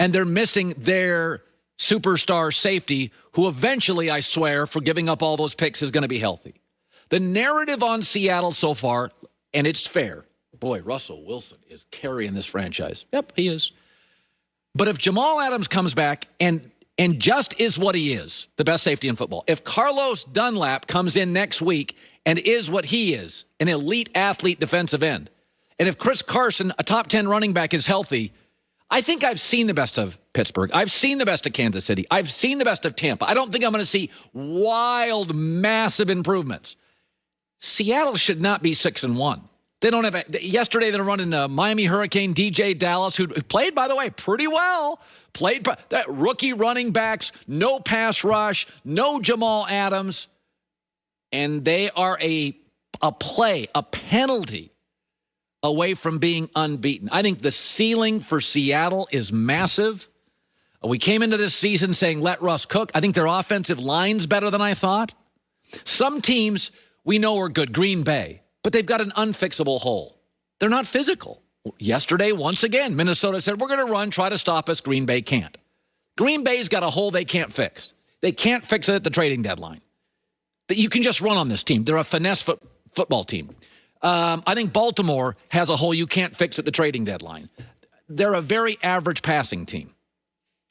And they're missing their superstar safety, who eventually, I swear, for giving up all those picks, is going to be healthy. The narrative on Seattle so far, and it's fair. Boy, Russell Wilson is carrying this franchise. Yep, he is. But if Jamal Adams comes back and just is what he is, the best safety in football, if Carlos Dunlap comes in next week and is what he is, an elite athlete defensive end, and if Chris Carson, a top 10 running back, is healthy, I think I've seen the best of Pittsburgh. I've seen the best of Kansas City. I've seen the best of Tampa. I don't think I'm going to see wild, massive improvements. Seattle should not be 6-1. They don't have yesterday they're running Miami Hurricane DJ Dallas, who played, by the way, pretty well. Played that rookie running backs, no pass rush, no Jamal Adams, and they are a penalty away from being unbeaten. I think the ceiling for Seattle is massive. We came into this season saying let Russ cook. I think their offensive line's better than I thought. Some teams we know are good, Green Bay, but they've got an unfixable hole. They're not physical. Yesterday, once again, Minnesota said, we're going to run, try to stop us. Green Bay can't. Green Bay's got a hole they can't fix. They can't fix it at the trading deadline. But you can just run on this team. They're a finesse football team. I think Baltimore has a hole you can't fix at the trading deadline. They're a very average passing team,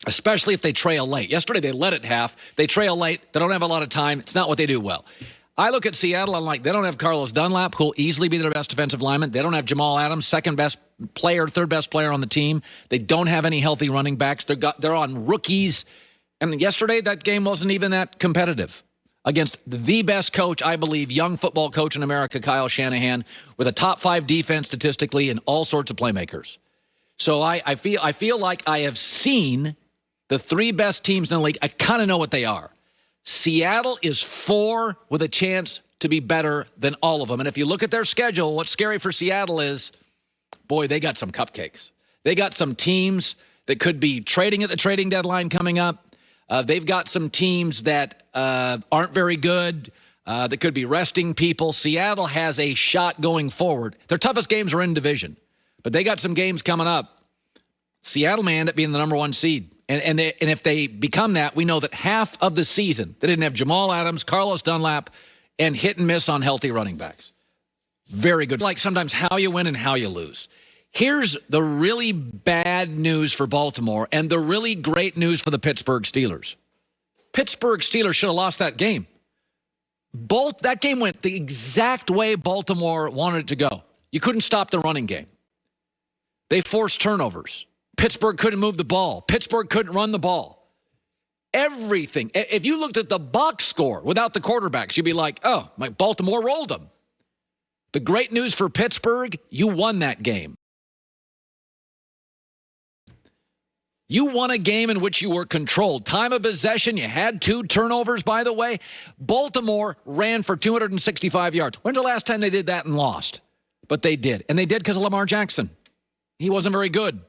especially if they trail late. Yesterday, they led at half. They trail late. They don't have a lot of time. It's not what they do well. I look at Seattle, I'm like, they don't have Carlos Dunlap, who'll easily be their best defensive lineman. They don't have Jamal Adams, second best player, third best player on the team. They don't have any healthy running backs. They're on rookies. And yesterday, that game wasn't even that competitive against the best coach, I believe, young football coach in America, Kyle Shanahan, with a top 5 defense statistically and all sorts of playmakers. So I feel like I have seen the 3 best teams in the league. I kind of know what they are. Seattle is 4 with a chance to be better than all of them. And if you look at their schedule, what's scary for Seattle is, boy, they got some cupcakes. They got some teams that could be trading at the trading deadline coming up. They've got some teams that aren't very good, that could be resting people. Seattle has a shot going forward. Their toughest games are in division, but they got some games coming up. Seattle may end up being the number 1 seed. And if they become that, we know that half of the season, they didn't have Jamal Adams, Carlos Dunlap, and hit and miss on healthy running backs. Very good. Like sometimes how you win and how you lose. Here's the really bad news for Baltimore and the really great news for the Pittsburgh Steelers. Pittsburgh Steelers should have lost that game. That game went the exact way Baltimore wanted it to go. You couldn't stop the running game. They forced turnovers. Pittsburgh couldn't move the ball. Pittsburgh couldn't run the ball. Everything. If you looked at the box score without the quarterbacks, you'd be like, oh, my Baltimore rolled them. The great news for Pittsburgh, you won that game. You won a game in which you were controlled. Time of possession, you had 2 turnovers, by the way. Baltimore ran for 265 yards. When's the last time they did that and lost? But they did. And they did because of Lamar Jackson. He wasn't very good.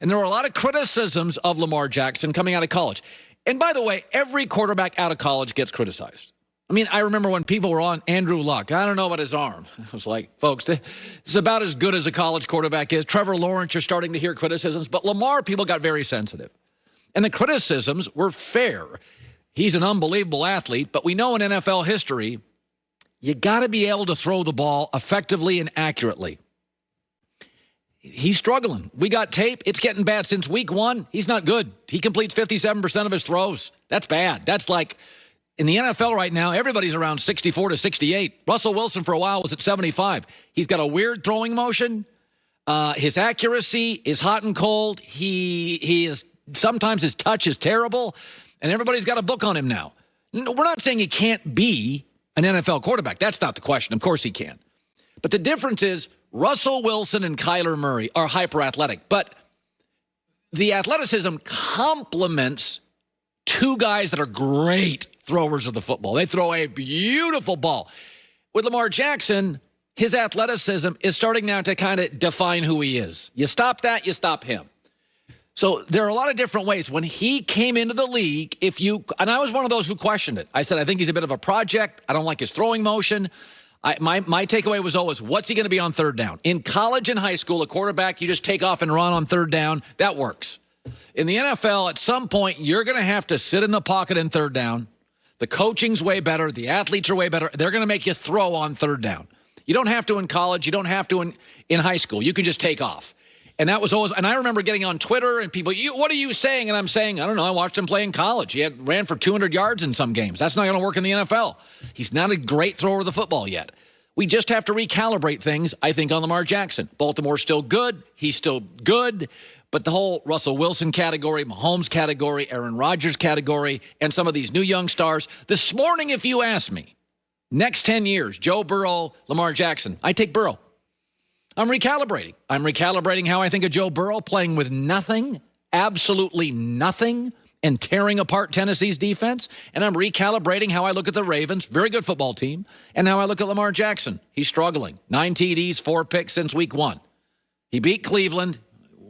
And there were a lot of criticisms of Lamar Jackson coming out of college. And by the way, every quarterback out of college gets criticized. I mean, I remember when people were on Andrew Luck. I don't know about his arm. I was like, folks, it's about as good as a college quarterback is. Trevor Lawrence, you're starting to hear criticisms. But Lamar, people got very sensitive. And the criticisms were fair. He's an unbelievable athlete. But we know in NFL history, you got to be able to throw the ball effectively and accurately. He's struggling. We got tape. It's getting bad. Since week 1, he's not good. He completes 57% of his throws. That's bad. That's like, in the NFL right now, everybody's around 64 to 68. Russell Wilson for a while was at 75. He's got a weird throwing motion. His accuracy is hot and cold. He is, sometimes his touch is terrible. And everybody's got a book on him now. We're not saying he can't be an NFL quarterback. That's not the question. Of course he can. But the difference is, Russell Wilson and Kyler Murray are hyper-athletic, but the athleticism complements 2 guys that are great throwers of the football. They throw a beautiful ball. With Lamar Jackson, his athleticism is starting now to kind of define who he is. You stop that, you stop him. So there are a lot of different ways. When he came into the league, and I was one of those who questioned it. I said, I think he's a bit of a project. I don't like his throwing motion. My takeaway was always, what's he going to be on third down? In college and high school, a quarterback, you just take off and run on third down. That works. In the NFL, at some point, you're going to have to sit in the pocket in third down. The coaching's way better. The athletes are way better. They're going to make you throw on third down. You don't have to in college. You don't have to in high school. You can just take off. And that was always, and I remember getting on Twitter and people, what are you saying? And I'm saying, I don't know. I watched him play in college. He ran for 200 yards in some games. That's not going to work in the NFL. He's not a great thrower of the football yet. We just have to recalibrate things, I think, on Lamar Jackson. Baltimore's still good. He's still good. But the whole Russell Wilson category, Mahomes category, Aaron Rodgers category, and some of these new young stars. This morning, if you ask me, next 10 years, Joe Burrow, Lamar Jackson, I take Burrow. I'm recalibrating. I'm recalibrating how I think of Joe Burrow playing with nothing, absolutely nothing, and tearing apart Tennessee's defense. And I'm recalibrating how I look at the Ravens, very good football team, and how I look at Lamar Jackson. He's struggling. 9 TDs, 4 picks since week 1. He beat Cleveland.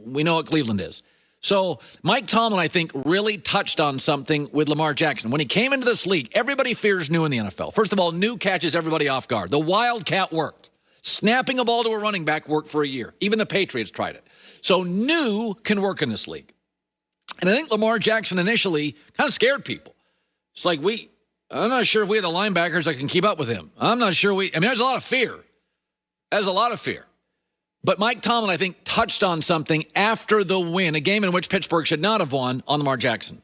We know what Cleveland is. So Mike Tomlin, I think, really touched on something with Lamar Jackson. When he came into this league, everybody fears new in the NFL. First of all, new catches everybody off guard. The Wildcat worked. Snapping a ball to a running back worked for a year. Even the Patriots tried it. So new can work in this league. And I think Lamar Jackson initially kind of scared people. It's like, I'm not sure if we have the linebackers that can keep up with him. I'm not sure there's a lot of fear. There's a lot of fear. But Mike Tomlin, I think, touched on something after the win, a game in which Pittsburgh should not have won, on Lamar Jackson.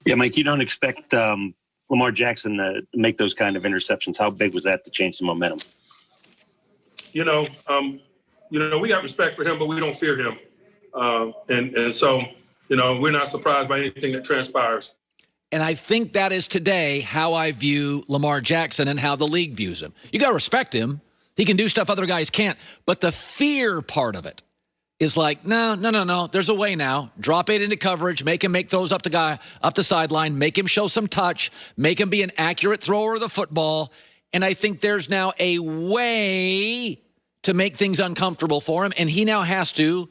Yeah, Mike, you don't expect Lamar Jackson to make those kind of interceptions. How big was that to change the momentum? We got respect for him, but we don't fear him. And so, we're not surprised by anything that transpires. And I think that is today how I view Lamar Jackson and how the league views him. You got to respect him. He can do stuff other guys can't. But the fear part of it is like, no. There's a way now. Drop 8 into coverage. Make him make throws up the sideline. Make him show some touch. Make him be an accurate thrower of the football. And I think there's now a way to make things uncomfortable for him. And he now has to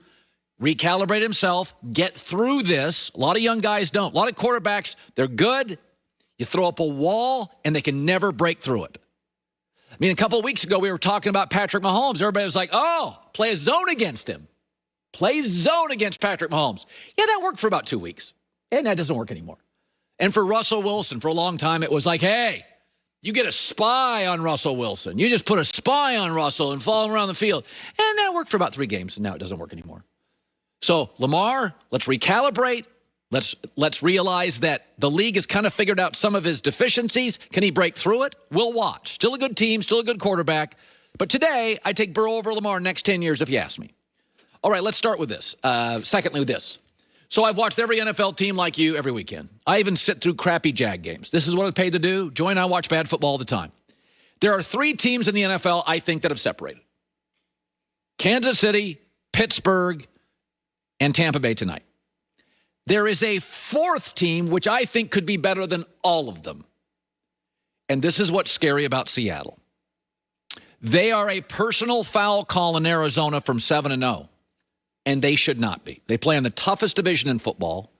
recalibrate himself, get through this. A lot of young guys don't. A lot of quarterbacks, they're good. You throw up a wall, and they can never break through it. I mean, a couple of weeks ago, we were talking about Patrick Mahomes. Everybody was like, play a zone against him. Play zone against Patrick Mahomes. Yeah, that worked for about 2 weeks. And that doesn't work anymore. And for Russell Wilson, for a long time, it was like, hey, you get a spy on Russell Wilson. You just put a spy on Russell and follow him around the field. And that worked for about 3 games, and now it doesn't work anymore. So, Lamar, let's recalibrate. Let's realize that the league has kind of figured out some of his deficiencies. Can he break through it? We'll watch. Still a good team, still a good quarterback. But today, I take Burrow over Lamar next 10 years if you ask me. All right, let's start with this. Secondly, with this. So I've watched every NFL team like you every weekend. I even sit through crappy Jag games. This is what I'm paid to do. Joy and I watch bad football all the time. There are 3 teams in the NFL I think that have separated. Kansas City, Pittsburgh, and Tampa Bay tonight. There is a 4th team which I think could be better than all of them. And this is what's scary about Seattle. They are a personal foul call in Arizona from 7-0. And they should not be. They play in the toughest division in football.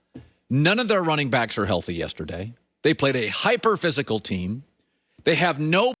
None of their running backs are healthy yesterday. They played a hyper-physical team. They have no